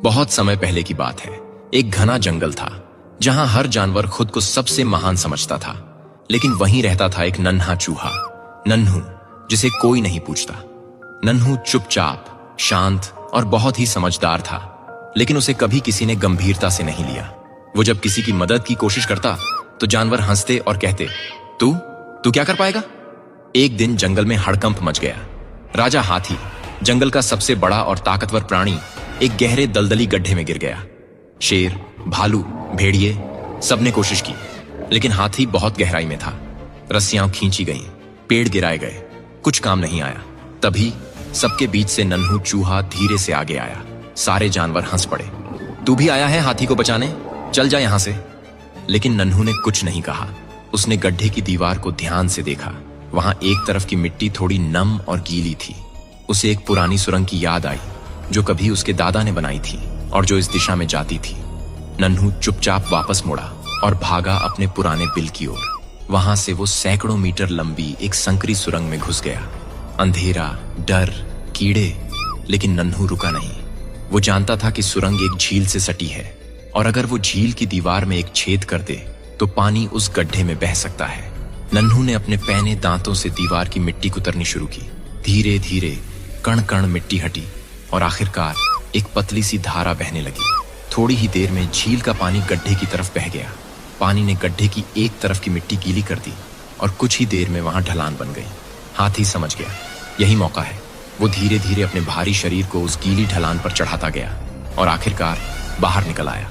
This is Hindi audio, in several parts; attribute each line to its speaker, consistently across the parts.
Speaker 1: बहुत समय पहले की बात है। एक घना जंगल था जहां हर जानवर खुद को सबसे महान समझता था, लेकिन वहीं रहता था एक नन्हा चूहा, नन्हू, जिसे कोई नहीं पूछता। नन्हू चुपचाप, शांत और बहुत ही समझदार था, लेकिन उसे कभी किसी ने गंभीरता से नहीं लिया। वो जब किसी की मदद की कोशिश करता तो जानवर हंसते और कहते, तू तू क्या कर पाएगा? एक दिन जंगल में हड़कंप मच गया। राजा हाथी, जंगल का सबसे बड़ा और ताकतवर प्राणी, एक गहरे दलदली गड्ढे में गिर गया। शेर, भालू, भेड़िए सबने कोशिश की, लेकिन हाथी बहुत गहराई में था। रस्सियां खींची गईं, पेड़ गिराए गए, कुछ काम नहीं आया। तभी सबके बीच से नन्हू चूहा धीरे से आगे आया। सारे जानवर हंस पड़े। तू भी आया है हाथी को बचाने? चल जा यहां से। लेकिन नन्हू ने कुछ नहीं कहा। उसने गड्ढे की दीवार को ध्यान से देखा। वहां एक तरफ की मिट्टी थोड़ी नम और गीली थी। उसे एक पुरानी सुरंग की याद आई जो कभी उसके दादा ने बनाई थी और जो इस दिशा में जाती थी। नन्हू चुपचाप वापस मुड़ा और भागा अपने पुराने बिल की ओर। वहां से वो सैकड़ों मीटर लंबी एक संकरी सुरंग में घुस गया। अंधेरा, डर, कीड़े, लेकिन नन्हू रुका नहीं। वो जानता था कि सुरंग एक झील से सटी है और अगर वो झील की दीवार में एक छेद कर दे तो पानी उस गड्ढे में बह सकता है। नन्हू ने अपने पैने दांतों से दीवार की मिट्टी कुतरनी शुरू की। धीरे धीरे कण कण मिट्टी हटी और आखिरकार एक पतली सी धारा बहने लगी। थोड़ी ही देर में झील का पानी गड्ढे की तरफ बह गया। पानी ने गड्ढे की एक तरफ की मिट्टी गीली कर दी और कुछ ही देर में वहां ढलान बन गई। हाथी समझ गया, यही मौका है। वो धीरे धीरे अपने भारी शरीर को उस गीली ढलान पर चढ़ाता गया और आखिरकार बाहर निकल आया।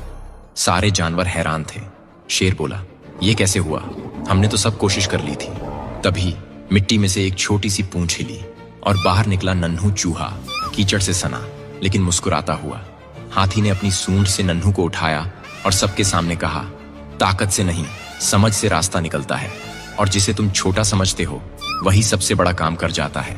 Speaker 1: सारे जानवर हैरान थे। शेर बोला, ये कैसे हुआ? हमने तो सब कोशिश कर ली थी। तभी मिट्टी में से एक छोटी सी पूंछ हिली और बाहर निकला नन्हू चूहा, कीचड़ से सना लेकिन मुस्कुराता हुआ। हाथी ने अपनी सूंड से नन्हू को उठाया और सबके सामने कहा, ताकत से नहीं, समझ से रास्ता निकलता है और जिसे तुम छोटा समझते हो वही सबसे बड़ा काम कर जाता है।